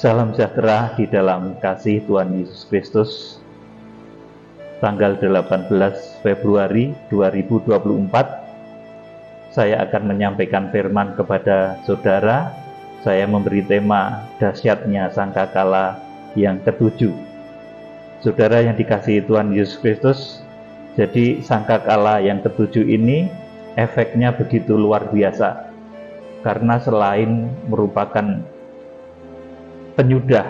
Salam sejahtera di dalam kasih Tuhan Yesus Kristus. Tanggal 18 Februari 2024, saya akan menyampaikan firman kepada saudara. Saya memberi tema dahsyatnya sangkakala yang ketujuh. Saudara yang dikasihi Tuhan Yesus Kristus, jadi sangkakala yang ketujuh ini efeknya begitu luar biasa. Karena selain merupakan penyudah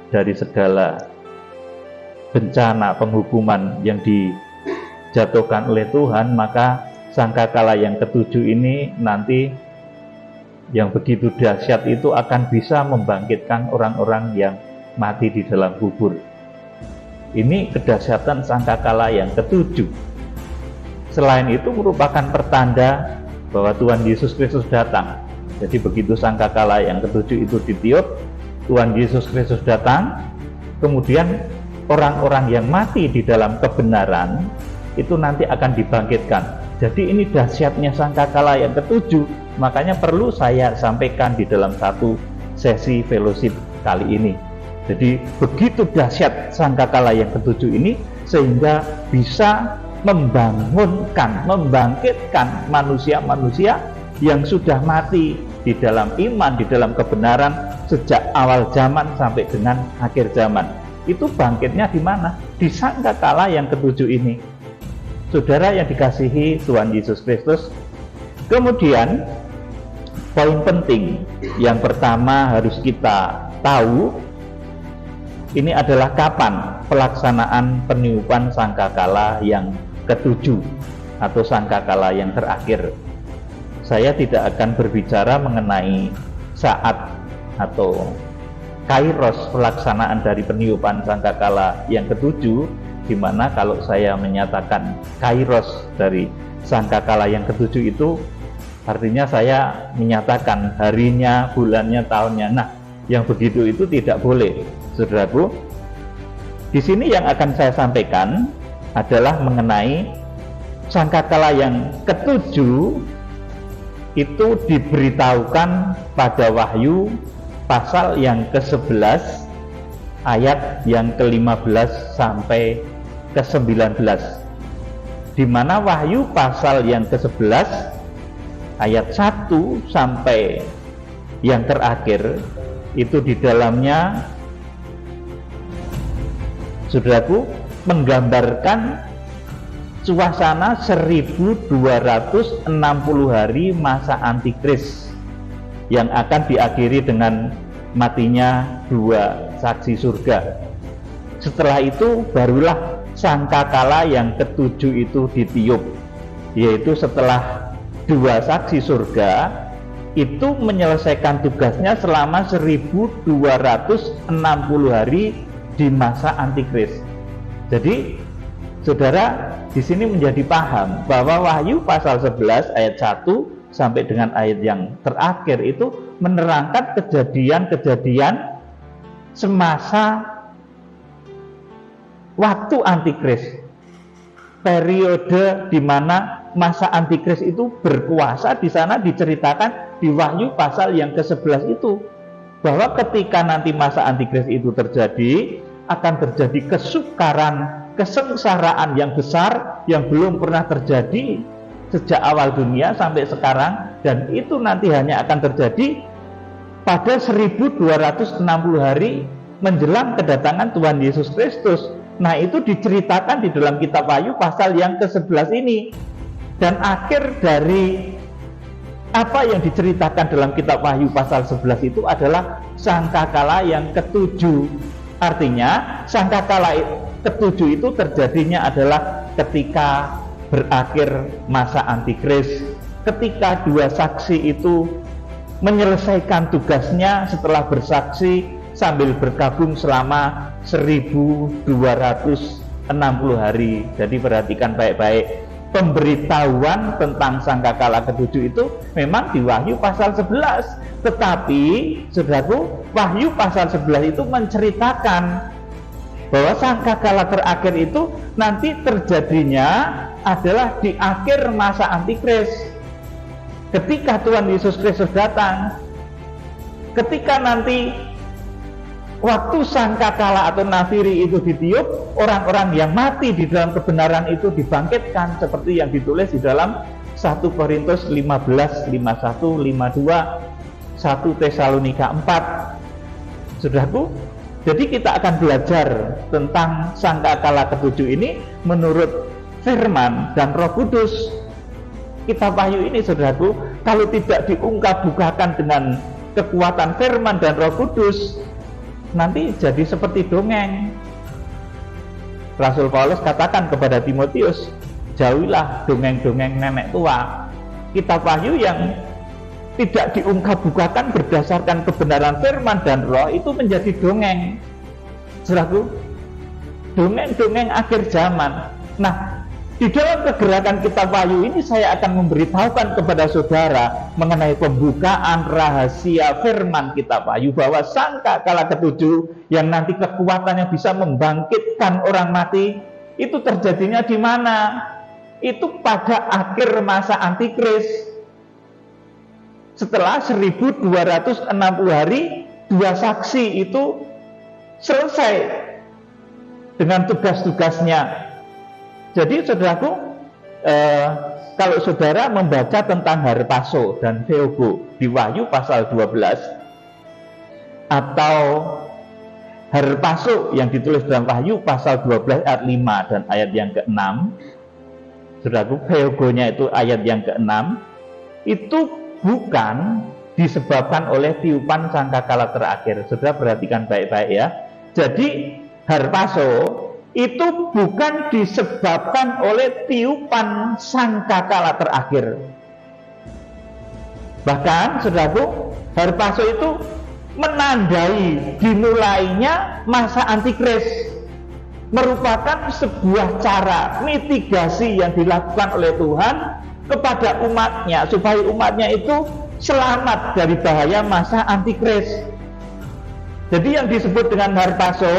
dari segala bencana penghukuman yang dijatuhkan oleh Tuhan, maka sangkakala yang ketujuh ini nanti yang begitu dahsyat itu akan bisa membangkitkan orang-orang yang mati di dalam kubur. Ini kedahsyatan sangkakala yang ketujuh. Selain itu merupakan pertanda bahwa Tuhan Yesus Kristus datang. Jadi begitu sangkakala yang ketujuh itu ditiup, Tuhan Yesus Kristus datang, kemudian orang-orang yang mati di dalam kebenaran itu nanti akan dibangkitkan. Jadi ini dahsyatnya sangkakala yang ketujuh, makanya perlu saya sampaikan di dalam satu sesi fellowship kali ini. Jadi begitu dahsyat sangkakala yang ketujuh ini sehingga bisa membangkitkan manusia-manusia yang sudah mati di dalam iman, di dalam kebenaran sejak awal zaman sampai dengan akhir zaman. Itu bangkitnya di mana? Di sangkakala yang ketujuh ini. Saudara yang dikasihi Tuhan Yesus Kristus, kemudian poin penting yang pertama harus kita tahu, ini adalah kapan pelaksanaan peniupan sangkakala yang ketujuh atau sangkakala yang terakhir. Saya tidak akan berbicara mengenai saat atau kairos pelaksanaan dari peniupan sangkakala yang ketujuh, di mana kalau saya menyatakan kairos dari sangkakala yang ketujuh itu artinya saya menyatakan harinya, bulannya, tahunnya. Nah, yang begitu itu tidak boleh, saudaraku. Di sini yang akan saya sampaikan adalah mengenai sangkakala yang ketujuh itu diberitahukan pada Wahyu pasal yang ke-11 ayat yang ke-15 sampai ke-19, di mana Wahyu pasal yang ke-11 ayat 1 sampai yang terakhir itu di dalamnya, saudaraku, menggambarkan suasana 1260 hari masa antikris yang akan diakhiri dengan matinya dua saksi surga. Setelah itu barulah sangkakala yang ketujuh itu ditiup, yaitu setelah dua saksi surga itu menyelesaikan tugasnya selama 1260 hari di masa antikris. Jadi saudara di sini menjadi paham bahwa Wahyu pasal 11 ayat 1 sampai dengan ayat yang terakhir itu menerangkan kejadian-kejadian semasa waktu antikris. Periode di mana masa antikris itu berkuasa, di sana diceritakan di Wahyu pasal yang ke-11 itu, bahwa ketika nanti masa antikris itu terjadi, akan terjadi kesukaran, kesengsaraan yang besar yang belum pernah terjadi sejak awal dunia sampai sekarang, dan itu nanti hanya akan terjadi pada 1260 hari menjelang kedatangan Tuhan Yesus Kristus. Nah, itu diceritakan di dalam kitab Wahyu pasal yang ke-11 ini, dan akhir dari apa yang diceritakan dalam kitab Wahyu pasal 11 itu adalah sangkakala yang ketujuh. Artinya sangkakala ketujuh itu terjadinya adalah ketika berakhir masa antikris, ketika dua saksi itu menyelesaikan tugasnya setelah bersaksi sambil berkabung selama 1260 hari. Jadi perhatikan baik-baik, pemberitahuan tentang sangkakala ketujuh itu memang di Wahyu pasal 11, tetapi saudaraku, Wahyu pasal 11 itu menceritakan bahwa sangkakala terakhir itu nanti terjadinya adalah di akhir masa antikris, ketika Tuhan Yesus Kristus datang, ketika nanti waktu sangkakala atau nafiri itu ditiup, orang-orang yang mati di dalam kebenaran itu dibangkitkan seperti yang ditulis di dalam 1 Korintus 15, 51, 52, 1 Tesalonika 4. Saudaraku, jadi kita akan belajar tentang sangkakala ketujuh ini menurut firman dan Roh Kudus. Kitab Wahyu ini, saudaraku, kalau tidak diungkap-bukakan dengan kekuatan firman dan Roh Kudus, nanti jadi seperti dongeng. Rasul Paulus katakan kepada Timotius, jauhilah dongeng-dongeng nenek tua. Kitab Wahyu yang tidak diungkap-bukakan berdasarkan kebenaran firman dan roh itu menjadi dongeng. Saudaraku, dongeng-dongeng akhir zaman. Nah, di dalam kegerakan Kitab Wahyu ini saya akan memberitahukan kepada saudara mengenai pembukaan rahasia firman Kitab Wahyu, bahwa sangkakala ketujuh yang nanti kekuatannya bisa membangkitkan orang mati itu terjadinya di mana? Itu pada akhir masa antikris. Setelah 1260 hari, dua saksi itu selesai dengan tugas-tugasnya. Jadi saudaraku, kalau saudara membaca tentang Harpaso dan Theogo di Wahyu pasal 12, atau Harpaso yang ditulis dalam Wahyu pasal 12 ayat 5 dan ayat yang ke-6, saudaraku, Theogonya itu ayat yang ke-6, itu bukan disebabkan oleh tiupan sangkakala terakhir. Saudara perhatikan baik-baik ya. Jadi Harpaso itu bukan disebabkan oleh tiupan sangkakala terakhir. Bahkan, saudaraku, Harpaso itu menandai dimulainya masa antikris, merupakan sebuah cara mitigasi yang dilakukan oleh Tuhan kepada umatnya, supaya umatnya itu selamat dari bahaya masa antikris. Jadi yang disebut dengan Harpaso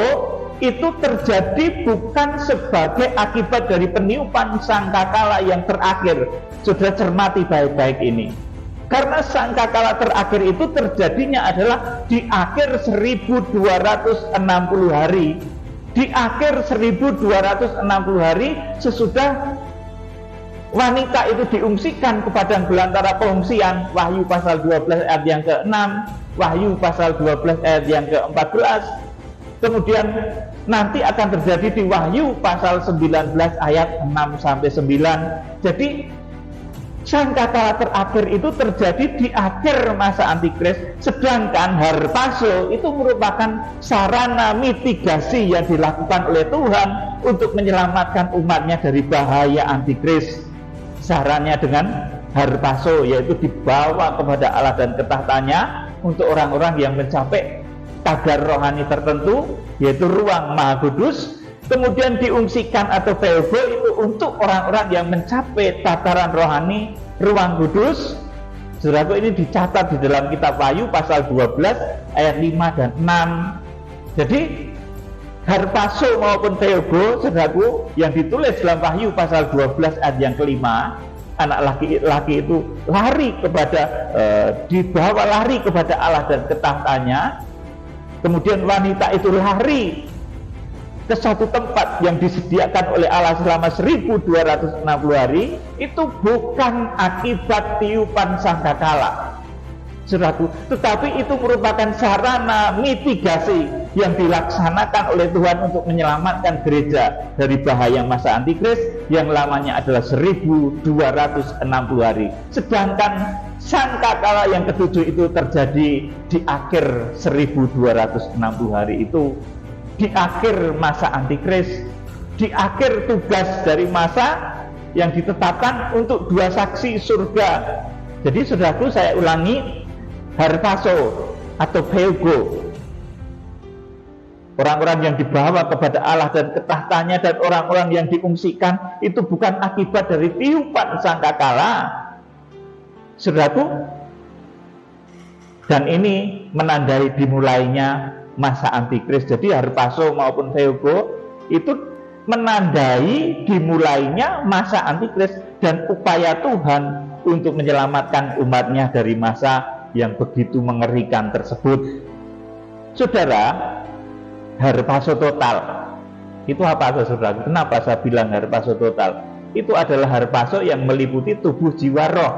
itu terjadi bukan sebagai akibat dari peniupan sangkakala yang terakhir. Saudara cermati baik-baik ini. Karena sangkakala terakhir itu terjadinya adalah di akhir 1260 hari. Di akhir 1260 hari sesudah wanita itu diungsikan ke padang belantara pengungsian, Wahyu pasal 12 ayat yang ke-6, Wahyu pasal 12 ayat yang ke-14. Kemudian nanti akan terjadi di Wahyu pasal 19 ayat 6 sampai 9. Jadi sangkakala terakhir itu terjadi di akhir masa antikris, sedangkan Harpaso itu merupakan sarana mitigasi yang dilakukan oleh Tuhan untuk menyelamatkan umatnya dari bahaya antikris. Sarannya dengan Harpaso, yaitu dibawa kepada Allah dan ketahtanya untuk orang-orang yang mencapai tagar rohani tertentu, yaitu ruang Maha Kudus. Kemudian diungsikan atau Theogo itu untuk orang-orang yang mencapai tataran rohani ruang kudus. Saudaraku, ini dicatat di dalam kitab Wahyu pasal 12 ayat 5 dan 6. Jadi Harpaso maupun Theogo, saudaraku, yang ditulis dalam Wahyu pasal 12 ayat yang kelima, anak laki-laki itu lari kepada dibawa lari kepada Allah dan ketahtanya. Kemudian wanita itu lari ke suatu tempat yang disediakan oleh Allah selama 1260 hari. Itu bukan akibat tiupan sangkakala, saudaraku, tetapi itu merupakan sarana mitigasi yang dilaksanakan oleh Tuhan untuk menyelamatkan gereja dari bahaya masa antikris yang lamanya adalah 1260 hari. Sedangkan sangkakala yang ketujuh itu terjadi di akhir 1260 hari itu, di akhir masa antikris, di akhir tugas dari masa yang ditetapkan untuk dua saksi surga. Jadi saudaraku, saya ulangi, Harpaso atau Theogo, orang-orang yang dibawa kepada Allah dan ketahtanya, dan orang-orang yang diungsikan, itu bukan akibat dari tiupan sangkakala, saudaraku. Dan ini menandai dimulainya masa antikris. Jadi Harpaso maupun Theogo itu menandai dimulainya masa antikris dan upaya Tuhan untuk menyelamatkan umatnya dari masa yang begitu mengerikan tersebut. Saudara, harpaso total. Itu apa saudara? Kenapa saya bilang harpaso total? Itu adalah harpaso yang meliputi tubuh, jiwa, roh.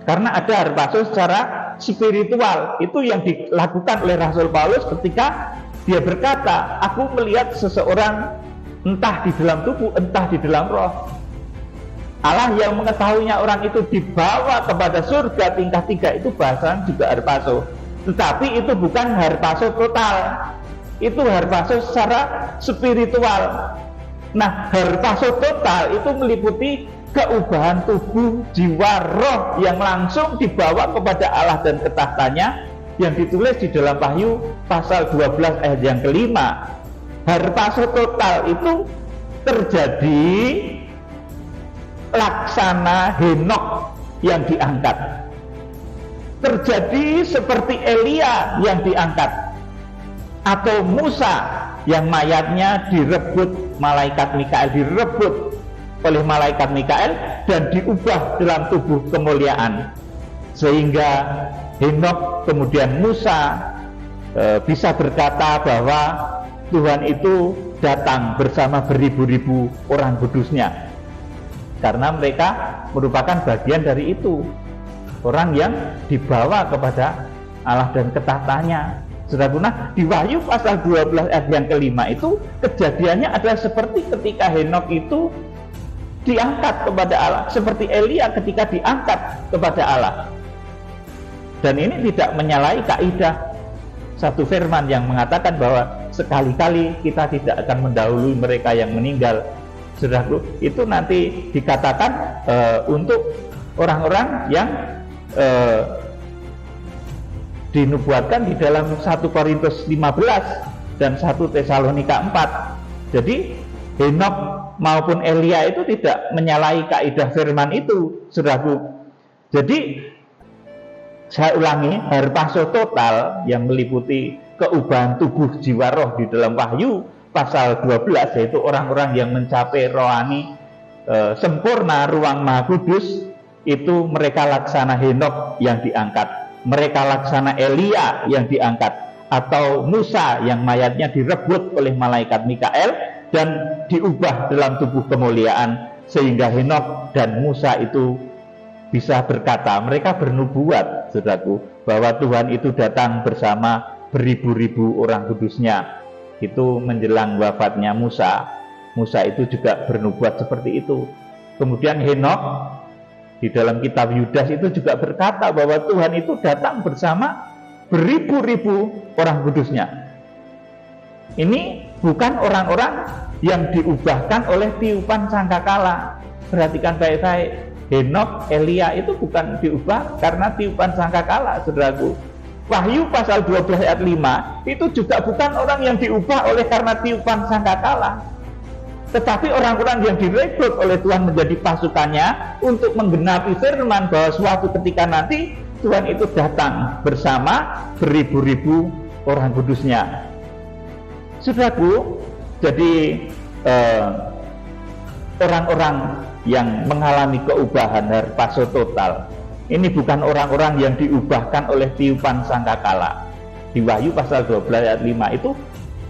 Karena ada harpaso secara spiritual, itu yang dilakukan oleh Rasul Paulus ketika dia berkata, aku melihat seseorang entah di dalam tubuh, entah di dalam roh. Allah yang mengetahuinya orang itu dibawa kepada surga tingkat 3, itu bahasa juga harpaso. Tetapi itu bukan harpaso total, itu harpaso secara spiritual. Nah, harpaso total itu meliputi keubahan tubuh, jiwa, roh yang langsung dibawa kepada Allah dan ketahtanya, yang ditulis di dalam Wahyu pasal 12 ayat yang kelima. Harpaso total itu terjadi laksana Henok yang diangkat, terjadi seperti Elia yang diangkat, atau Musa yang mayatnya direbut malaikat Mikael, direbut oleh malaikat Mikael dan diubah dalam tubuh kemuliaan, sehingga Henok kemudian Musa bisa berkata bahwa Tuhan itu datang bersama beribu-ribu orang kudusnya, karena mereka merupakan bagian dari itu, orang yang dibawa kepada Allah dan ketahtanya. Saudara, di Wahyu pasal 12 ayat yang kelima itu kejadiannya adalah seperti ketika Henok itu diangkat kepada Allah, seperti Elia ketika diangkat kepada Allah. Dan ini tidak menyalahi kaidah satu firman yang mengatakan bahwa sekali-kali kita tidak akan mendahului mereka yang meninggal. Saudaraku, itu nanti dikatakan untuk orang-orang yang dinubuatkan di dalam 1 Korintus 15 dan 1 Tesalonika 4. Jadi Henok maupun Elia itu tidak menyalahi kaidah firman itu, saudaraku. Jadi saya ulangi, harpaso total yang meliputi keubahan tubuh, jiwa, roh di dalam Wahyu pasal 12, yaitu orang-orang yang mencapai rohani sempurna, ruang maha kudus, itu mereka laksana Henok yang diangkat, mereka laksana Elia yang diangkat, atau Musa yang mayatnya direbut oleh malaikat Mikael dan diubah dalam tubuh kemuliaan, sehingga Henok dan Musa itu bisa berkata, mereka bernubuat, saudaraku, bahwa Tuhan itu datang bersama beribu-ribu orang kudusnya. Itu menjelang wafatnya Musa. Musa itu juga bernubuat seperti itu. Kemudian Henok di dalam kitab Yudas itu juga berkata bahwa Tuhan itu datang bersama beribu-ribu orang kudusnya. Ini bukan orang-orang yang diubahkan oleh tiupan sangkakala. Perhatikan baik-baik, Henok, Elia itu bukan diubah karena tiupan sangkakala, saudaraku. Wahyu pasal 12 ayat 5 itu juga bukan orang yang diubah oleh karena tiupan sangkakala, tetapi orang-orang yang direkrut oleh Tuhan menjadi pasukannya untuk menggenapi firman bahwa suatu ketika nanti Tuhan itu datang bersama beribu-ribu orang kudusnya. Saudaraku, jadi orang-orang yang mengalami keubahan harpaso total ini bukan orang-orang yang diubahkan oleh tiupan sangkakala. Di Wahyu pasal 12 ayat 5 itu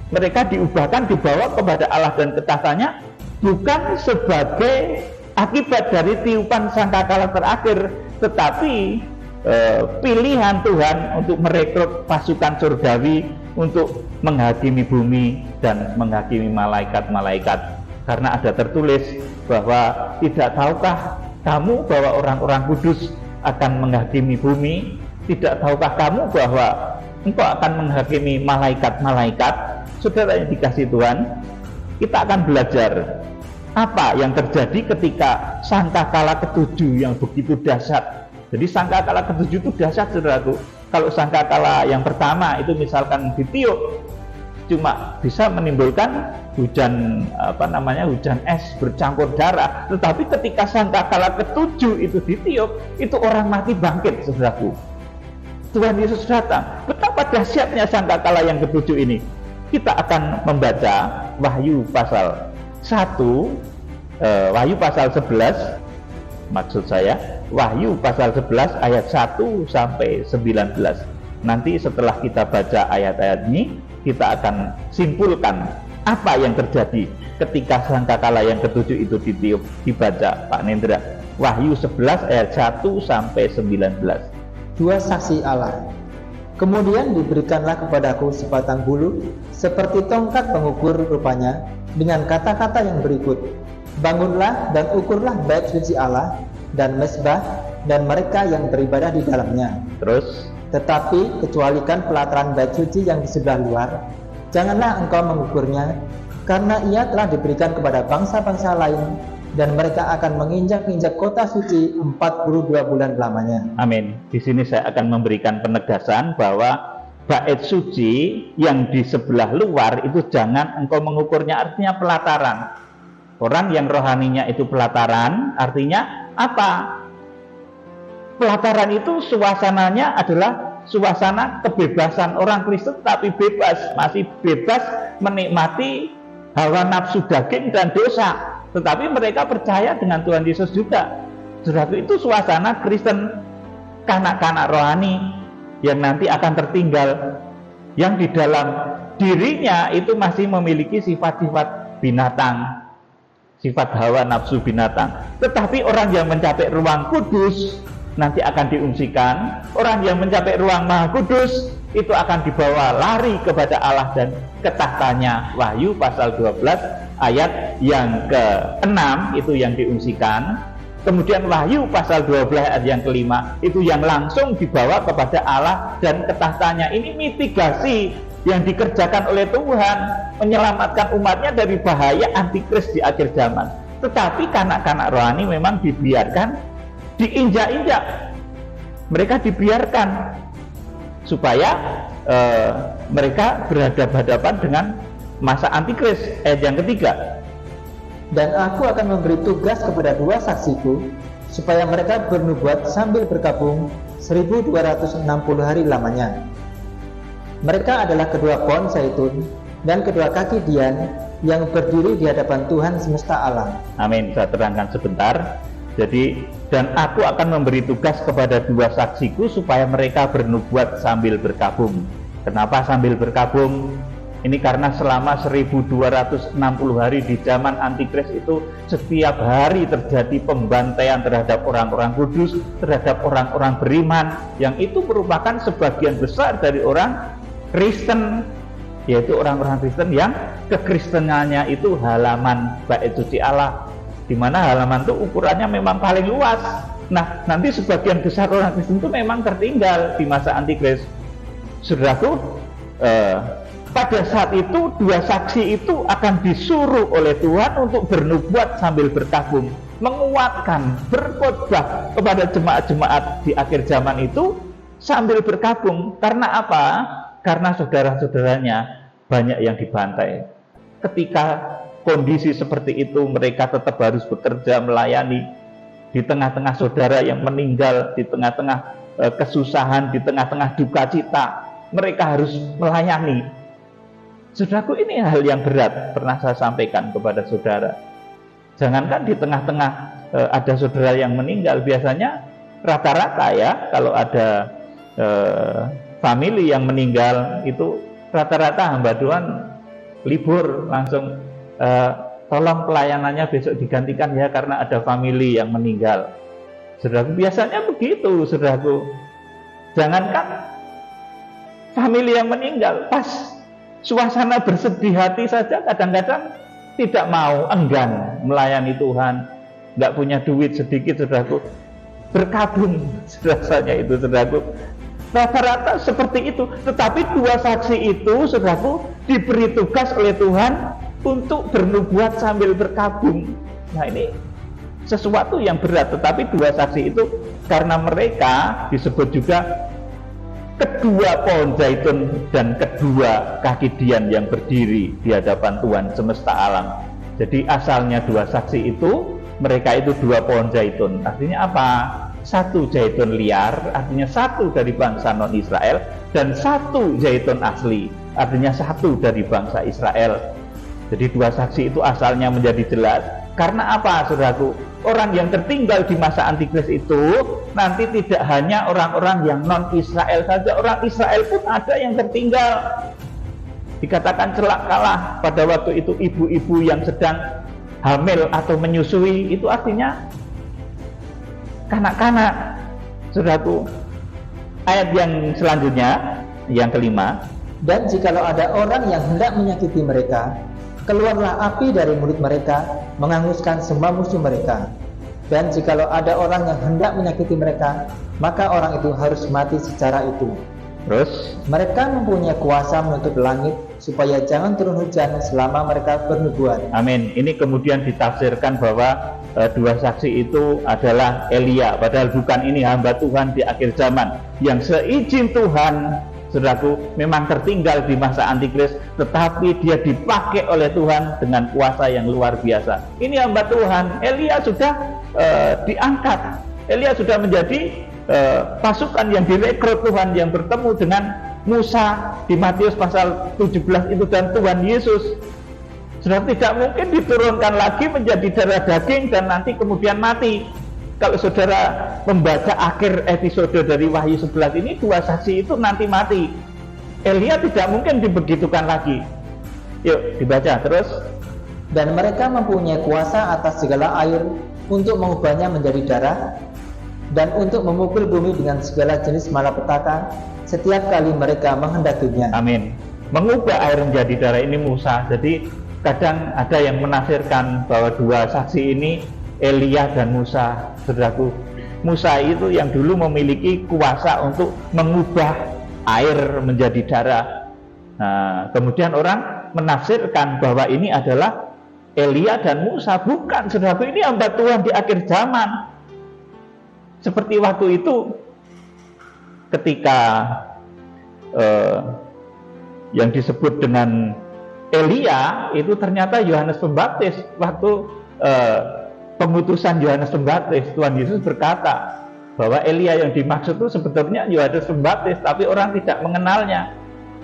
mereka diubahkan, dibawa kepada Allah dan ketahtanya bukan sebagai akibat dari tiupan sangkakala terakhir, tetapi pilihan Tuhan untuk merekrut pasukan surgawi untuk menghakimi bumi dan menghakimi malaikat-malaikat. Karena ada tertulis bahwa tidak tahukah kamu bahwa orang-orang kudus akan menghakimi bumi? Tidak tahukah kamu bahwa engkau akan menghakimi malaikat-malaikat? Saudara yang dikasihi Tuhan, kita akan belajar apa yang terjadi ketika sangkakala ketujuh yang begitu dahsyat. Jadi sangkakala ketujuh itu dahsyat, saudaraku. Kalau sangkakala yang pertama itu misalkan ditiup, cuma bisa menimbulkan hujan hujan es bercampur darah. Tetapi ketika sangkakala ketujuh itu ditiup, itu orang mati bangkit, saudaraku. Tuhan Yesus datang. Betapa dahsyatnya sangkakala yang ketujuh ini. Kita akan membaca Wahyu pasal 1, Wahyu pasal 11, maksud saya Wahyu pasal 11 ayat 1 sampai 19. Nanti setelah kita baca ayat-ayat ini, kita akan simpulkan apa yang terjadi ketika sangkakala yang ketujuh itu ditiup. Dibaca Pak Nendra, Wahyu 11 ayat 1 sampai 19. Dua saksi Allah. Kemudian diberikanlah kepadaku sebatang bulu seperti tongkat pengukur rupanya, dengan kata-kata yang berikut: bangunlah dan ukurlah bait suci Allah dan mezbah dan mereka yang beribadah di dalamnya. Terus, tetapi kecualikan pelataran bait suci yang di sebelah luar, janganlah engkau mengukurnya, karena ia telah diberikan kepada bangsa-bangsa lain, dan mereka akan menginjak-injak kota suci 42 bulan lamanya. Amin. Di sini saya akan memberikan penegasan bahwa bait suci yang di sebelah luar itu jangan engkau mengukurnya, artinya pelataran. Orang yang rohaninya itu pelataran, artinya apa? Pelataran itu suasananya adalah suasana kebebasan. Orang Kristen tapi bebas, masih bebas menikmati hawa nafsu daging dan dosa, tetapi mereka percaya dengan Tuhan Yesus juga. Saudara, itu suasana Kristen, kanak-kanak rohani yang nanti akan tertinggal, yang di dalam dirinya itu masih memiliki sifat-sifat binatang, sifat hawa nafsu binatang. Tetapi orang yang mencapai ruang kudus nanti akan diungsikan. Orang yang mencapai ruang Maha Kudus itu akan dibawa lari kepada Allah dan ke tahtanya. Wahyu pasal 12 ayat yang ke-6 itu yang diungsikan. Kemudian Wahyu pasal 12 ayat yang ke-5 itu yang langsung dibawa kepada Allah dan ke tahtanya. Ini mitigasi yang dikerjakan oleh Tuhan, menyelamatkan umatnya dari bahaya antikris di akhir zaman. Tetapi kanak-kanak rohani memang dibiarkan diinjak-injak, mereka dibiarkan supaya mereka berhadapan-hadapan dengan masa antikris. Ayat yang ketiga, dan aku akan memberi tugas kepada dua saksiku supaya mereka bernubuat sambil berkabung 1260 hari lamanya. Mereka adalah kedua pohon zaitun dan kedua kaki dian yang berdiri di hadapan Tuhan semesta alam. Amin. Saya terangkan sebentar. Jadi, dan aku akan memberi tugas kepada dua saksiku supaya mereka bernubuat sambil berkabung. Kenapa sambil berkabung? Ini karena selama 1260 hari di zaman antikris itu setiap hari terjadi pembantaian terhadap orang-orang kudus, terhadap orang-orang beriman, yang itu merupakan sebagian besar dari orang Kristen, yaitu orang-orang Kristen yang kekristenannya itu halaman bait suci Allah, di mana halaman itu ukurannya memang paling luas. Nah, nanti sebagian besar orang Kristen itu memang tertinggal di masa antikris. Saudaraku, pada saat itu dua saksi itu akan disuruh oleh Tuhan untuk bernubuat sambil berkabung, menguatkan, berkhotbah kepada jemaat-jemaat di akhir zaman itu sambil berkabung. Karena apa? Karena saudara-saudaranya banyak yang dibantai. Ketika kondisi seperti itu, mereka tetap harus bekerja melayani di tengah-tengah saudara yang meninggal, di tengah-tengah kesusahan, di tengah-tengah duka cita. Mereka harus melayani. Saudaraku, ini hal yang berat, pernah saya sampaikan kepada saudara. Jangankan di tengah-tengah ada saudara yang meninggal, biasanya rata-rata ya, kalau ada famili yang meninggal itu rata-rata hamba Tuhan libur langsung, tolong pelayanannya besok digantikan ya karena ada famili yang meninggal. Saudaraku, biasanya begitu, saudaraku. Jangankan famili yang meninggal, pas suasana bersedih hati saja kadang-kadang tidak mau, enggan melayani Tuhan, nggak punya duit sedikit, saudaraku, berkabung rasanya itu, saudaraku. Rata-rata seperti itu. Tetapi dua saksi itu, saudaraku, diberi tugas oleh Tuhan untuk bernubuat sambil berkabung. Nah, ini sesuatu yang berat. Tetapi dua saksi itu karena mereka disebut juga kedua pohon zaitun dan kedua kaki dian yang berdiri di hadapan Tuhan semesta alam. Jadi asalnya dua saksi itu, mereka itu dua pohon zaitun. Artinya apa? Satu zaitun liar, artinya satu dari bangsa non-Israel, dan satu zaitun asli, artinya satu dari bangsa Israel. Jadi dua saksi itu asalnya menjadi jelas. Karena apa, saudaraku? orang yang tertinggal di masa Antikris itu nanti tidak hanya orang-orang yang non-Israel saja, orang Israel pun ada yang tertinggal. Dikatakan celakalah pada waktu itu ibu-ibu yang sedang hamil atau menyusui, itu artinya kanak-kanak. Saudaraku, ayat yang selanjutnya, yang kelima, dan jikalau ada orang yang hendak menyakiti mereka, keluarlah api dari mulut mereka, menghanguskan semua musuh mereka. Dan jikalau ada orang yang hendak menyakiti mereka, maka orang itu harus mati secara itu. Terus, mereka mempunyai kuasa menutup langit, supaya jangan turun hujan selama mereka bernubuat. Amin. Ini kemudian ditafsirkan bahwa dua saksi itu adalah Elia, padahal bukan. Ini hamba Tuhan di akhir zaman yang seizin Tuhan, saudaraku, memang tertinggal di masa Antikris, tetapi dia dipakai oleh Tuhan dengan kuasa yang luar biasa. Ini hamba Tuhan. Elia sudah diangkat. Elia sudah menjadi pasukan yang direkrut Tuhan, yang bertemu dengan Musa di Matius pasal 17 itu, dan Tuhan Yesus. Sudah tidak mungkin diturunkan lagi menjadi darah daging dan nanti kemudian mati. Kalau saudara membaca akhir episode dari Wahyu 11 ini, dua saksi itu nanti mati. Elia tidak mungkin dibegitukan lagi. Yuk dibaca terus. Dan mereka mempunyai kuasa atas segala air untuk mengubahnya menjadi darah, dan untuk memukul bumi dengan segala jenis malapetaka setiap kali mereka menghendakinya. Amin. Mengubah air menjadi darah ini Musa. Jadi kadang ada yang menafsirkan bahwa dua saksi ini Elia dan Musa. Saudaraku, Musa itu yang dulu memiliki kuasa untuk mengubah air menjadi darah. Nah, kemudian orang menafsirkan bahwa ini adalah Elia dan Musa. Bukan, saudaraku, ini hamba Tuhan di akhir zaman. Seperti waktu itu ketika yang disebut dengan Elia itu ternyata Yohanes Pembaptis. Waktu pengutusan Yohanes Pembaptis, Tuhan Yesus berkata bahwa Elia yang dimaksud itu sebetulnya Yohanes Pembaptis, tapi orang tidak mengenalnya.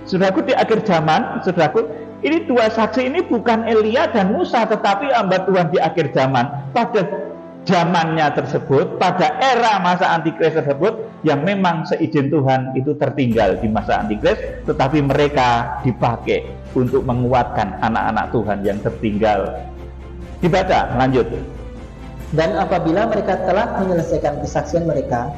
Saudaraku, di akhir zaman, saudaraku, ini dua saksi ini bukan Elia dan Musa, tetapi hamba Tuhan di akhir zaman. Pada zamannya tersebut, pada era masa Antikris tersebut, yang memang seizin Tuhan itu tertinggal di masa Antikris, tetapi mereka dipakai untuk menguatkan anak-anak Tuhan yang tertinggal. Dibaca, lanjut. Dan apabila mereka telah menyelesaikan kesaksian mereka,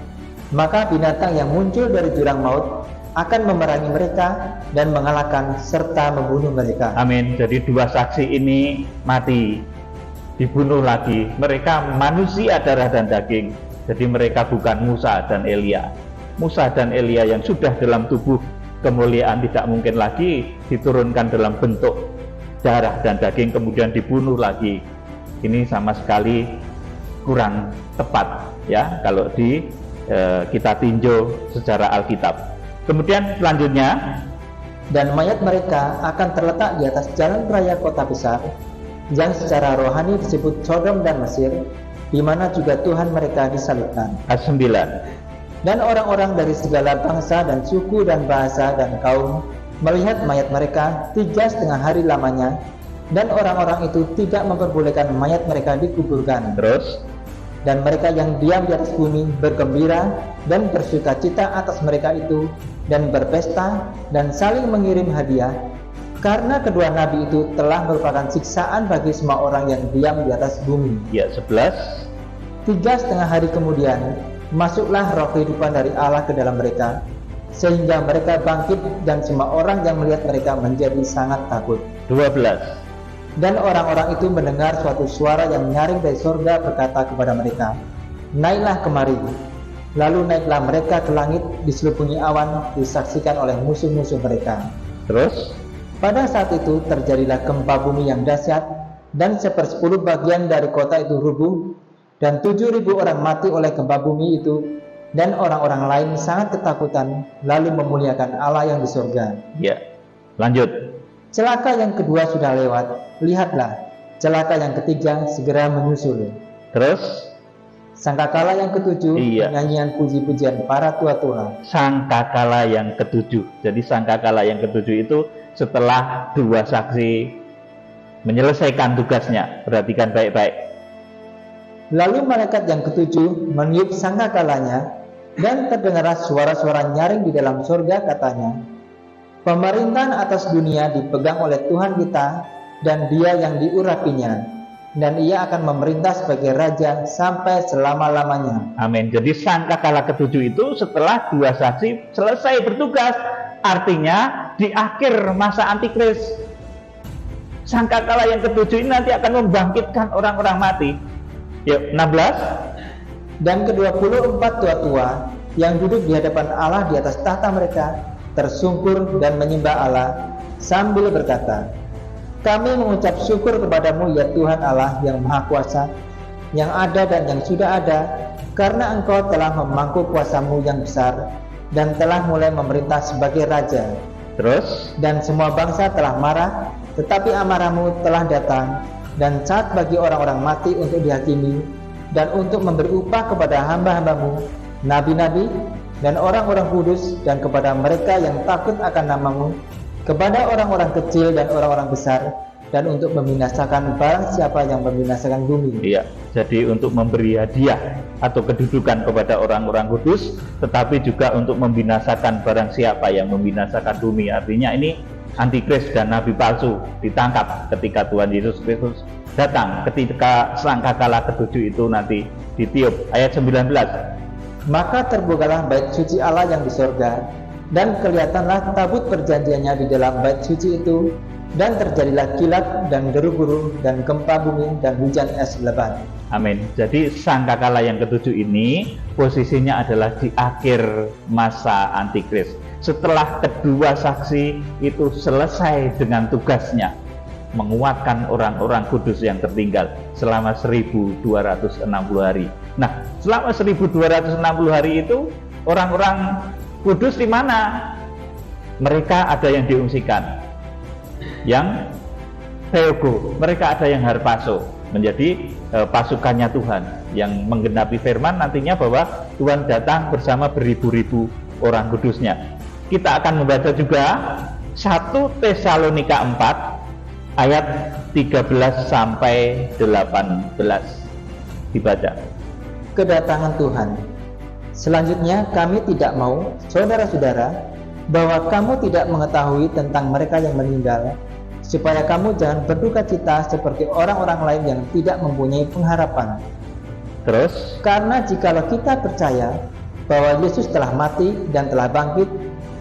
maka binatang yang muncul dari jurang maut akan memerangi mereka dan mengalahkan serta membunuh mereka. Amin. Jadi dua saksi ini mati, dibunuh lagi. Mereka manusia darah dan daging. Jadi mereka bukan Musa dan Elia. Musa dan Elia yang sudah dalam tubuh kemuliaan tidak mungkin lagi diturunkan dalam bentuk darah dan daging kemudian dibunuh lagi. Ini sama sekali kurang tepat ya kalau kita tinjau secara Alkitab. Kemudian selanjutnya, dan mayat mereka akan terletak di atas jalan raya kota besar yang secara rohani disebut Sodom dan Mesir, di mana juga Tuhan mereka disalibkan. Ayat 9. Dan orang-orang dari segala bangsa dan suku dan bahasa dan kaum melihat mayat mereka 3,5 hari lamanya, dan orang-orang itu tidak memperbolehkan mayat mereka dikuburkan. Terus, dan mereka yang diam di atas bumi bergembira dan bersukacita atas mereka itu, dan berpesta dan saling mengirim hadiah, karena kedua nabi itu telah merupakan siksaan bagi semua orang yang diam di atas bumi. Ya, 11. 3,5 hari kemudian masuklah roh kehidupan dari Allah ke dalam mereka, sehingga mereka bangkit, dan semua orang yang melihat mereka menjadi sangat takut. 12. Dan orang-orang itu mendengar suatu suara yang nyaring dari surga berkata kepada mereka, naiklah kemari. Lalu naiklah mereka ke langit, diselubungi awan, disaksikan oleh musuh-musuh mereka. Terus, pada saat itu terjadilah gempa bumi yang dahsyat, dan 1/10 bagian dari kota itu rubuh, dan 7.000 orang mati oleh gempa bumi itu, dan orang-orang lain sangat ketakutan, lalu memuliakan Allah yang di surga. ya, lanjut. Celaka yang kedua sudah lewat, lihatlah, celaka yang ketiga segera menyusul. Terus, Sangkakala yang ketujuh, nyanyian puji-pujian para tua-tua. Sangkakala yang ketujuh. Jadi sangkakala yang ketujuh itu setelah dua saksi menyelesaikan tugasnya. Perhatikan baik-baik. Lalu malaikat yang ketujuh meniup sangkakalanya, dan terdengarlah suara-suara nyaring di dalam surga, katanya, pemerintahan atas dunia dipegang oleh Tuhan kita, dan Dia yang diurapinya, dan Ia akan memerintah sebagai Raja sampai selama-lamanya. Amin. Jadi sangkakala ketujuh itu setelah dua saksi selesai bertugas, artinya di akhir masa antikris. Sangkakala yang ketujuh ini nanti akan membangkitkan orang-orang mati. Yuk, 16. Dan ke-24 tua-tua yang duduk di hadapan Allah di atas tahta mereka tersungkur dan menyembah Allah sambil berkata, kami mengucap syukur kepadamu ya Tuhan Allah yang Maha Kuasa, yang ada dan yang sudah ada, karena Engkau telah memangku kuasamu yang besar dan telah mulai memerintah sebagai Raja. Terus, dan semua bangsa telah marah, tetapi amarahmu telah datang, dan saat bagi orang-orang mati untuk dihakimi, dan untuk memberi upah kepada hamba-hambamu, nabi-nabi, dan orang-orang kudus, dan kepada mereka yang takut akan namamu, kepada orang-orang kecil dan orang-orang besar, dan untuk membinasakan barang siapa yang membinasakan bumi. Iya, jadi untuk memberi hadiah atau kedudukan kepada orang-orang kudus, tetapi juga untuk membinasakan barang siapa yang membinasakan bumi. Artinya ini antikris dan nabi palsu ditangkap ketika Tuhan Yesus Kristus datang, ketika sangkakala ketujuh itu nanti ditiup. Ayat 19. Maka terbukalah bait suci Allah yang di sorga, dan kelihatanlah tabut perjanjiannya di dalam bait suci itu, dan terjadilah kilat dan deru-guru dan gempa bumi dan hujan es lebat. Amin. Jadi sangkakala yang ketujuh ini posisinya adalah di akhir masa antikris. Setelah kedua saksi itu selesai dengan tugasnya, menguatkan orang-orang kudus yang tertinggal selama 1260 hari. Nah, selama 1260 hari itu orang-orang kudus di mana? Mereka ada yang diungsikan, yang theogo, mereka ada yang harpaso, menjadi pasukannya Tuhan yang menggenapi firman nantinya bahwa Tuhan datang bersama beribu-ribu orang kudusnya. Kita akan membaca juga 1 Tesalonika 4 ayat 13 sampai 18. Dibaca. Kedatangan Tuhan. Selanjutnya kami tidak mau, saudara-saudara, bahwa kamu tidak mengetahui tentang mereka yang meninggal, supaya kamu jangan berduka cita seperti orang-orang lain yang tidak mempunyai pengharapan. Terus, karena jikalau kita percaya bahwa Yesus telah mati dan telah bangkit,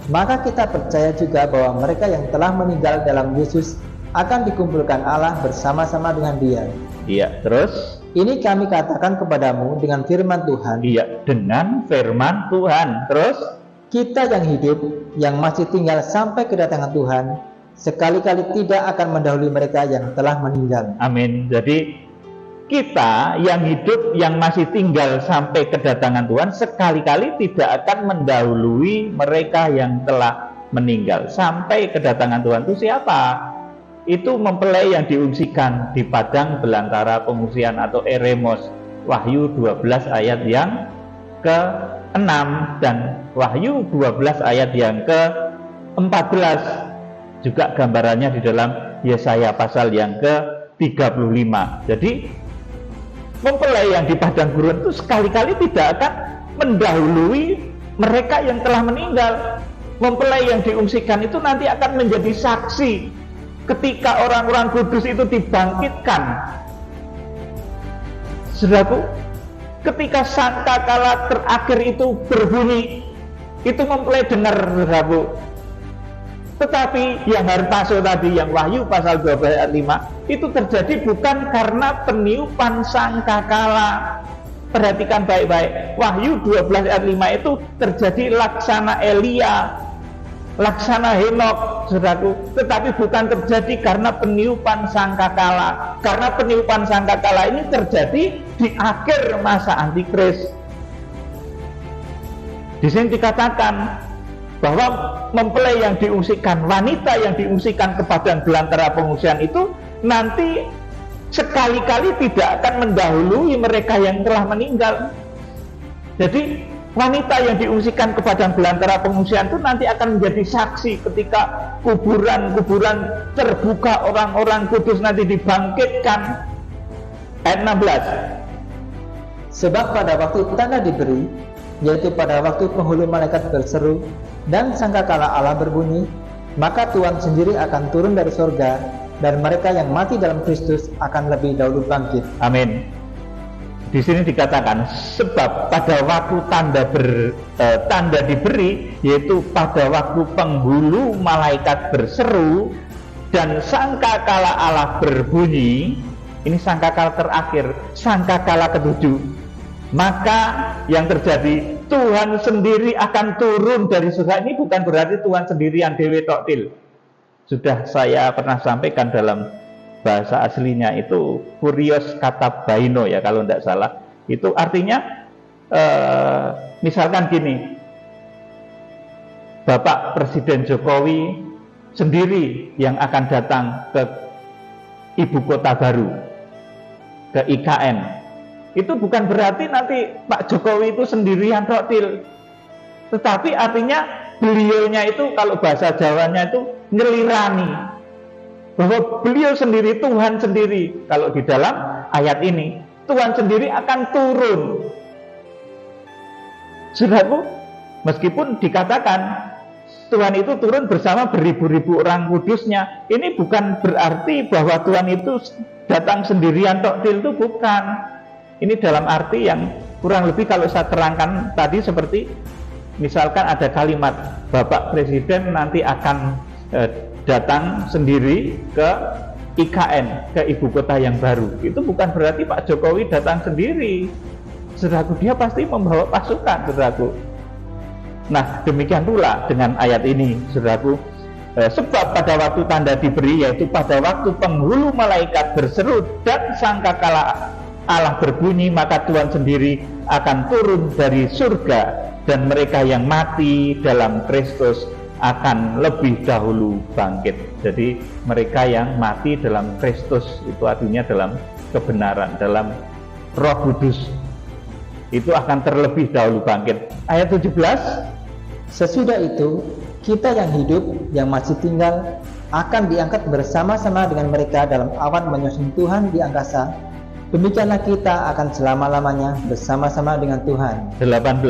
maka kita percaya juga bahwa mereka yang telah meninggal dalam Yesus akan dikumpulkan Allah bersama-sama dengan Dia. Iya, terus? Ini kami katakan kepadamu dengan firman Tuhan. Iya, dengan firman Tuhan. Terus? Kita yang hidup, yang masih tinggal sampai kedatangan Tuhan, sekali-kali tidak akan mendahului mereka yang telah meninggal. Amin. Jadi kita yang hidup, yang masih tinggal sampai kedatangan Tuhan, sekali-kali tidak akan mendahului mereka yang telah meninggal sampai kedatangan Tuhan. Itu siapa? Itu mempelai yang diungsikan di padang belantara pengungsian atau eremos. Wahyu 12 ayat yang ke-6 dan Wahyu 12 ayat yang ke-14. Juga gambarannya di dalam Yesaya pasal yang ke-35. Jadi mempelai yang di padang gurun itu sekali-kali tidak akan mendahului mereka yang telah meninggal. Mempelai yang diungsikan itu nanti akan menjadi saksi ketika orang-orang kudus itu dibangkitkan. Saudaraku, ketika sangkakala terakhir itu berbunyi, itu mempelai dengar, saudaraku. Tetapi yang harpaso tadi, yang Wahyu pasal 12 ayat 5, itu terjadi bukan karena peniupan sangkakala. Perhatikan baik-baik, Wahyu 12 ayat 5 itu terjadi laksana Elia, laksana Henok, saudaraku. Tetapi bukan terjadi karena peniupan sangkakala. Karena peniupan sangkakala ini terjadi di akhir masa antikris. Di sini dikatakan bahwa mempelai yang diungsikan, wanita yang diungsikan ke padang belantara pengungsian itu nanti sekali-kali tidak akan mendahului mereka yang telah meninggal. Jadi wanita yang diungsikan ke padang belantara pengungsian itu nanti akan menjadi saksi ketika kuburan-kuburan terbuka, orang-orang kudus nanti dibangkitkan. Ayat 16. Sebab pada waktu tanda diberi, yaitu pada waktu penghulu malaikat berseru dan sangkakala Allah berbunyi, maka Tuhan sendiri akan turun dari surga, dan mereka yang mati dalam Kristus akan lebih dahulu bangkit. Amin. Di sini dikatakan sebab pada waktu tanda diberi, yaitu pada waktu penghulu malaikat berseru dan sangkakala Allah berbunyi. Ini sangkakala terakhir, sangkakala ketujuh. Maka yang terjadi, Tuhan sendiri akan turun dari surga. Ini bukan berarti Tuhan sendiri yang dewe toktil. Sudah saya pernah sampaikan dalam bahasa aslinya itu Kurios kata Baino ya kalau tidak salah. Itu artinya misalkan gini, Bapak Presiden Jokowi sendiri yang akan datang ke ibu kota baru, ke IKN. Itu bukan berarti nanti Pak Jokowi itu sendirian toktil, tetapi artinya beliaunya itu kalau bahasa Jawanya itu ngelirani, bahwa beliau sendiri, Tuhan sendiri. Kalau di dalam ayat ini, Tuhan sendiri akan turun. Saudaraku, meskipun dikatakan Tuhan itu turun bersama beribu-ribu orang kudusnya, ini bukan berarti bahwa Tuhan itu datang sendirian toktil, itu bukan. Ini dalam arti yang kurang lebih kalau saya terangkan tadi seperti misalkan ada kalimat Bapak Presiden nanti akan datang sendiri ke IKN, ke ibu kota yang baru. Itu bukan berarti Pak Jokowi datang sendiri. Saudaraku, dia pasti membawa pasukan, saudaraku. Nah, demikian pula dengan ayat ini, saudaraku. Sebab pada waktu tanda diberi, yaitu pada waktu penghulu malaikat berseru dan sangkakala Allah berbunyi, maka Tuhan sendiri akan turun dari surga, dan mereka yang mati dalam Kristus akan lebih dahulu bangkit. Jadi mereka yang mati dalam Kristus itu artinya dalam kebenaran, dalam Roh Kudus, itu akan terlebih dahulu bangkit. Ayat 17, sesudah itu kita yang hidup, yang masih tinggal, akan diangkat bersama-sama dengan mereka dalam awan menyusun Tuhan di angkasa. Demikianlah kita akan selama-lamanya bersama-sama dengan Tuhan. 18,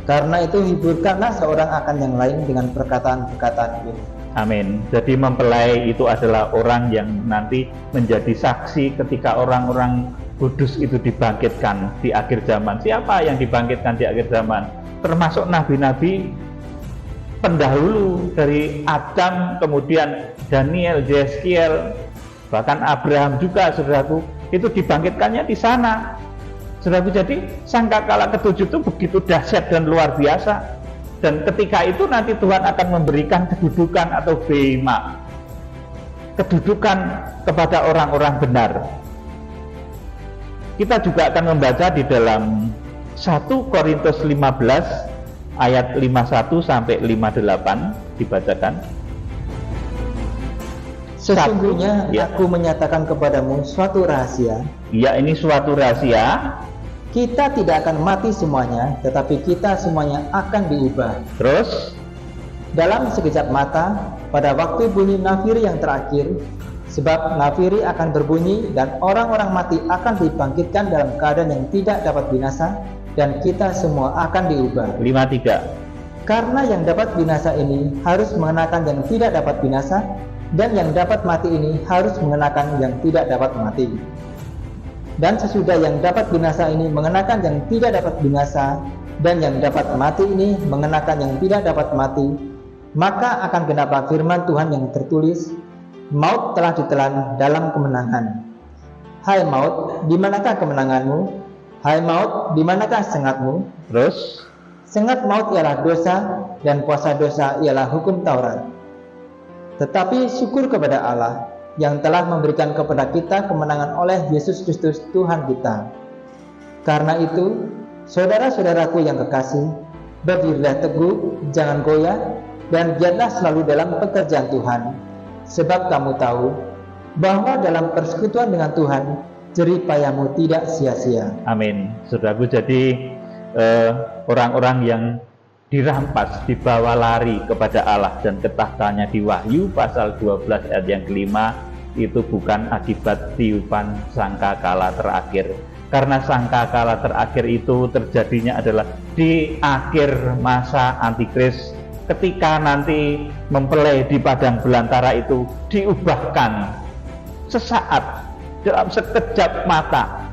karena itu hiburkanlah seorang akan yang lain dengan perkataan-perkataan ini. amin. Jadi mempelai itu adalah orang yang nanti menjadi saksi ketika orang-orang kudus itu dibangkitkan di akhir zaman. Siapa yang dibangkitkan di akhir zaman? Termasuk nabi-nabi pendahulu dari Adam, kemudian Daniel, Yeskiel, bahkan Abraham juga, saudaraku, itu dibangkitkannya di sana. Saudaraku, jadi sangkakala ketujuh itu begitu dahsyat dan luar biasa. Dan ketika itu nanti Tuhan akan memberikan kedudukan atau bema, kedudukan kepada orang-orang benar. Kita juga akan membaca di dalam 1 Korintus 15 ayat 51 sampai 58 dibacakan. Sesungguhnya aku menyatakan kepadamu suatu rahasia. Ya, ini suatu rahasia. Kita tidak akan mati semuanya, tetapi kita semuanya akan diubah. Terus dalam sekejap mata, pada waktu bunyi nafiri yang terakhir, sebab nafiri akan berbunyi dan orang-orang mati akan dibangkitkan dalam keadaan yang tidak dapat binasa, dan kita semua akan diubah. 53. Karena yang dapat binasa ini harus mengenakan yang tidak dapat binasa, dan yang dapat mati ini harus mengenakan yang tidak dapat mati. Dan sesudah yang dapat binasa ini mengenakan yang tidak dapat binasa, dan yang dapat mati ini mengenakan yang tidak dapat mati, maka akan genap firman Tuhan yang tertulis, maut telah ditelan dalam kemenangan. Hai maut, di manakah kemenanganmu? Hai maut, di manakah sengatmu? Terus Sengat maut ialah dosa, dan kuasa dosa ialah hukum Taurat. Tetapi syukur kepada Allah yang telah memberikan kepada kita kemenangan oleh Yesus Kristus Tuhan kita. Karena itu, saudara-saudaraku yang kekasih, berdirilah teguh, jangan goyah, dan giatlah selalu dalam pekerjaan Tuhan. Sebab kamu tahu bahwa dalam persekutuan dengan Tuhan, jerih payahmu tidak sia-sia. amin. Saudaraku, jadi orang-orang yang dirampas, dibawa lari kepada Allah dan ketahtanya di Wahyu pasal 12 ayat yang kelima, itu bukan akibat tiupan sangkakala terakhir, karena sangkakala terakhir itu terjadinya adalah di akhir masa antikris, ketika nanti mempelai di padang belantara itu diubahkan sesaat, dalam sekejap mata,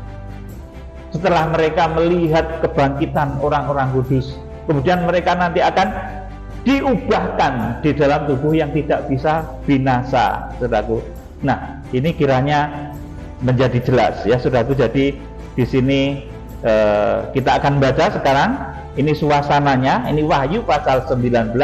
setelah mereka melihat kebangkitan orang-orang kudus. Kemudian mereka nanti akan diubahkan di dalam tubuh yang tidak bisa binasa, saudaraku. Nah, ini kiranya menjadi jelas ya, saudaraku. Jadi di sini kita akan baca sekarang. Ini suasananya, ini Wahyu pasal 19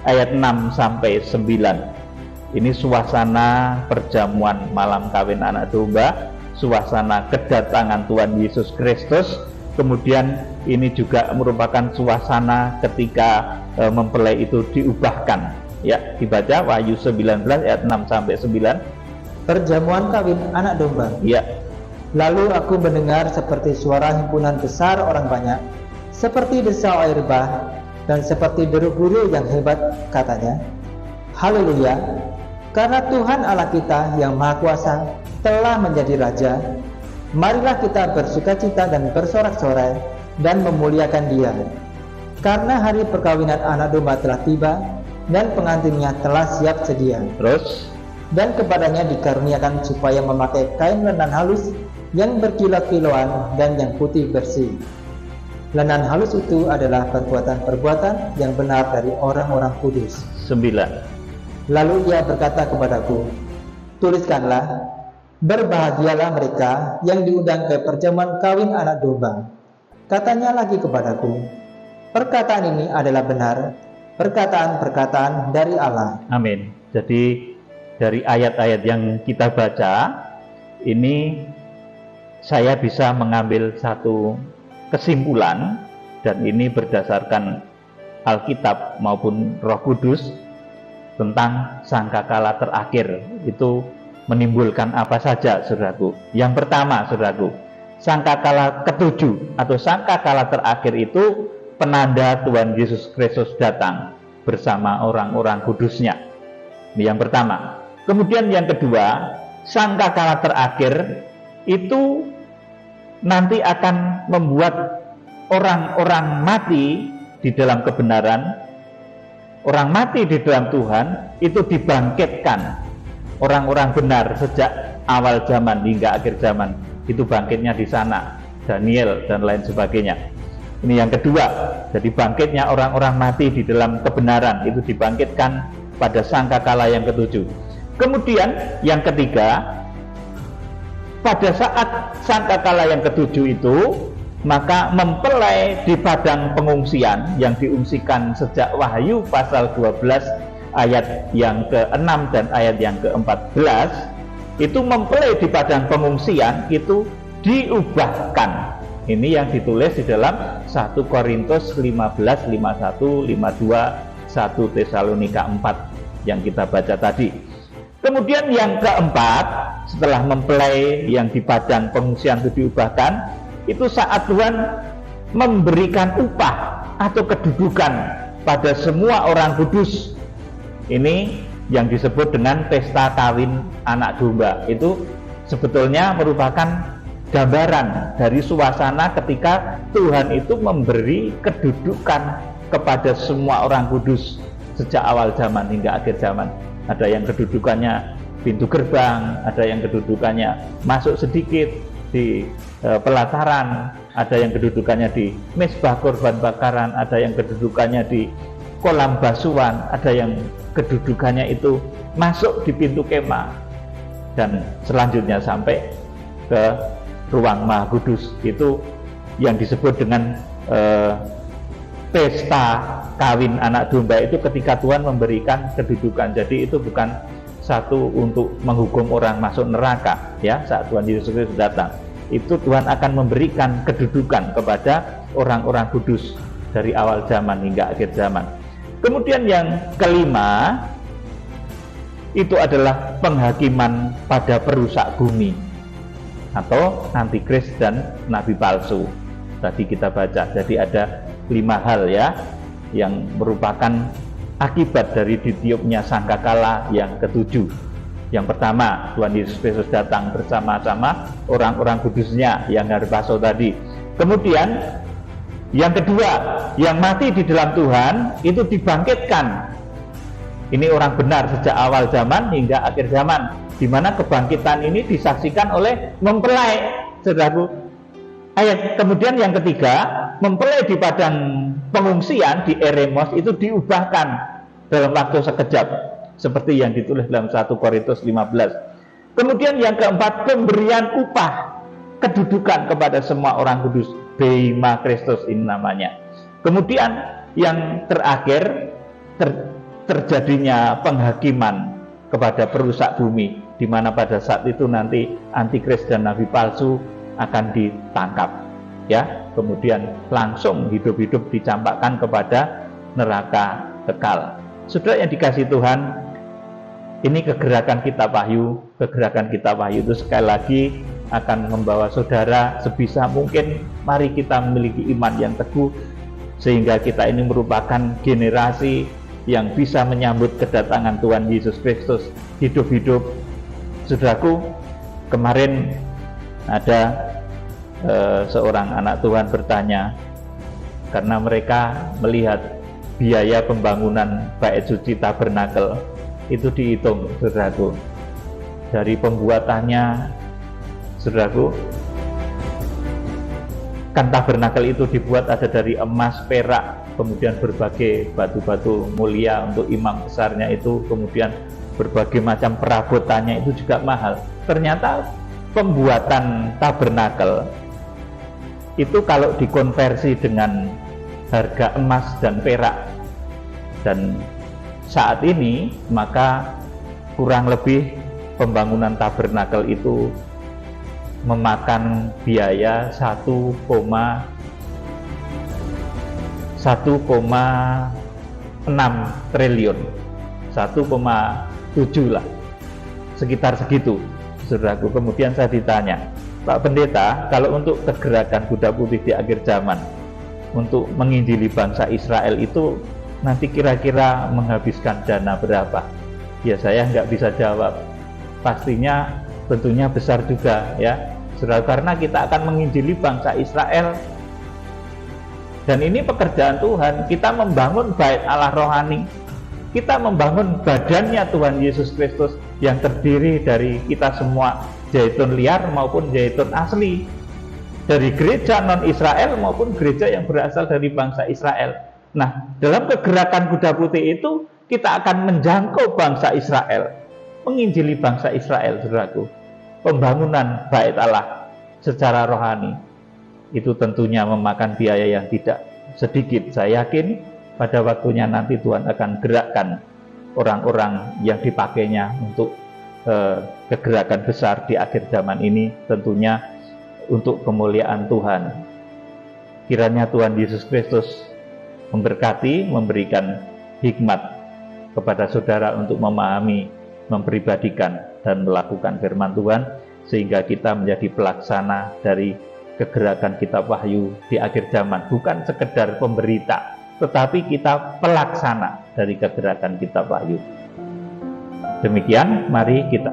ayat 6 sampai 9. Ini suasana perjamuan malam kawin anak domba, suasana kedatangan Tuhan Yesus Kristus. Kemudian ini juga merupakan suasana ketika mempelai itu diubahkan. Ya, dibaca Wahyu 19 ayat 6 sampai 9. Perjamuan kawin anak domba. Ya. Lalu aku mendengar seperti suara himpunan besar orang banyak, seperti desau air bah, dan seperti deru guru yang hebat, katanya, Haleluya, karena Tuhan Allah kita yang Maha Kuasa telah menjadi Raja. Marilah kita bersukacita dan bersorak-sorai dan memuliakan Dia, karena hari perkawinan anak domba telah tiba dan pengantinnya telah siap sedia. Terus, dan kepadanya dikaruniakan supaya memakai kain lenan halus yang berkilau-kilauan dan yang putih bersih. Lenan halus itu adalah perbuatan-perbuatan yang benar dari orang-orang kudus. 9. Lalu ia berkata kepadaku, tuliskanlah, berbahagialah mereka yang diundang ke perjamuan kawin anak domba. Katanya lagi kepadaku, perkataan ini adalah benar, perkataan-perkataan dari Allah. Amin. Jadi dari ayat-ayat yang kita baca ini, saya bisa mengambil satu kesimpulan, dan ini berdasarkan Alkitab maupun Roh Kudus, tentang sangkakala terakhir itu menimbulkan apa saja, saudaraku. Yang pertama, saudaraku, sangkakala ketujuh atau sangkakala terakhir itu penanda Tuhan Yesus Kristus datang bersama orang-orang kudusnya. Ini yang pertama. Kemudian yang kedua, sangkakala terakhir itu nanti akan membuat orang-orang mati di dalam kebenaran, orang mati di dalam Tuhan itu dibangkitkan. Orang-orang benar sejak awal zaman hingga akhir zaman itu bangkitnya di sana, Daniel dan lain sebagainya. Ini yang kedua, jadi bangkitnya orang-orang mati di dalam kebenaran itu dibangkitkan pada sangkakala yang ketujuh. Kemudian yang ketiga, pada saat sangkakala yang ketujuh itu, maka mempelai di padang pengungsian yang diungsikan sejak Wahyu pasal 12 ayat yang ke-6 dan ayat yang ke-14, itu mempelai di padang pengungsian itu diubahkan. Ini yang ditulis di dalam 1 Korintus 15, 51, 52, 1 Tesalonika 4 yang kita baca tadi. Kemudian yang keempat, setelah mempelai yang di padang pengungsian itu diubahkan, itu saat Tuhan memberikan upah atau kedudukan pada semua orang kudus. Ini yang disebut dengan pesta kawin anak domba. Itu sebetulnya merupakan gambaran dari suasana ketika Tuhan itu memberi kedudukan kepada semua orang kudus sejak awal zaman hingga akhir zaman. Ada yang kedudukannya pintu gerbang, ada yang kedudukannya masuk sedikit di pelataran, ada yang kedudukannya di mezbah korban bakaran, ada yang kedudukannya di kolam basuhan, ada yang kedudukannya itu masuk di pintu kemah, dan selanjutnya sampai ke ruang Maha Kudus. Itu yang disebut dengan pesta kawin anak domba, itu ketika Tuhan memberikan kedudukan. Jadi itu bukan satu untuk menghukum orang masuk neraka ya, saat Tuhan Yesus Kristus datang. Itu Tuhan akan memberikan kedudukan kepada orang-orang kudus dari awal zaman hingga akhir zaman. Kemudian yang kelima, itu adalah penghakiman pada perusak bumi atau antikris dan nabi palsu. Tadi kita baca, jadi ada 5 hal ya yang merupakan akibat dari ditiupnya sangkakala yang ketujuh. Yang pertama, Tuhan Yesus Kristus datang bersama-sama orang-orang kudusnya yang Harpaso tadi. Kemudian yang kedua, yang mati di dalam Tuhan itu dibangkitkan. Ini orang benar sejak awal zaman hingga akhir zaman, di mana kebangkitan ini disaksikan oleh mempelai, saudaraku. Kemudian yang ketiga, mempelai di padang pengungsian di Eremos itu diubahkan dalam waktu sekejap, seperti yang ditulis dalam 1 Korintus 15. Kemudian yang keempat, pemberian upah kedudukan kepada semua orang kudus, Bema Kristus ini namanya. Kemudian yang terakhir, terjadinya penghakiman kepada perusak bumi, di mana pada saat itu nanti antikris dan nabi palsu akan ditangkap, ya. Kemudian langsung hidup-hidup dicampakkan kepada neraka kekal. Saudara yang dikasihi Tuhan, ini kegerakan Kitab Wahyu. Kegerakan Kitab Wahyu itu sekali lagi akan membawa saudara sebisa mungkin, mari kita memiliki iman yang teguh, sehingga kita ini merupakan generasi yang bisa menyambut kedatangan Tuhan Yesus Kristus hidup-hidup. Saudaraku, kemarin ada seorang anak Tuhan bertanya, karena mereka melihat biaya pembangunan bait suci tabernakel itu dihitung, saudaraku, dari pembuatannya. Saudaraku, kan tabernakel itu dibuat ada dari emas, perak, kemudian berbagai batu-batu mulia untuk imam besarnya itu, kemudian berbagai macam perabotannya itu juga mahal. Ternyata pembuatan tabernakel itu kalau dikonversi dengan harga emas dan perak dan saat ini, maka kurang lebih pembangunan tabernakel itu memakan biaya 1,6 triliun, 1,7 lah, sekitar segitu, saudaraku. Kemudian saya ditanya, Pak Pendeta, kalau untuk kegerakan Kuda Putih di akhir zaman, untuk menginjili bangsa Israel itu nanti kira-kira menghabiskan dana berapa? Ya, saya nggak bisa jawab. Pastinya tentunya besar juga, ya, saudara, karena kita akan menginjili bangsa Israel. Dan ini pekerjaan Tuhan, kita membangun bait Allah rohani, kita membangun badannya Tuhan Yesus Kristus yang terdiri dari kita semua, zaitun liar maupun zaitun asli, dari gereja non-Israel maupun gereja yang berasal dari bangsa Israel. Nah, dalam kegerakan Kuda Putih itu kita akan menjangkau bangsa Israel, menginjili bangsa Israel, saudaraku. Pembangunan bait Allah secara rohani itu tentunya memakan biaya yang tidak sedikit. Saya yakin pada waktunya nanti Tuhan akan gerakkan orang-orang yang dipakainya untuk kegerakan besar di akhir zaman ini, tentunya untuk kemuliaan Tuhan. Kiranya Tuhan Yesus Kristus memberkati, memberikan hikmat kepada saudara untuk memahami, mempribadikan, dan melakukan firman Tuhan, sehingga kita menjadi pelaksana dari kegerakan Kitab Wahyu di akhir zaman. Bukan sekedar pemberita, tetapi kita pelaksana dari kegerakan Kitab Wahyu. Demikian, mari kita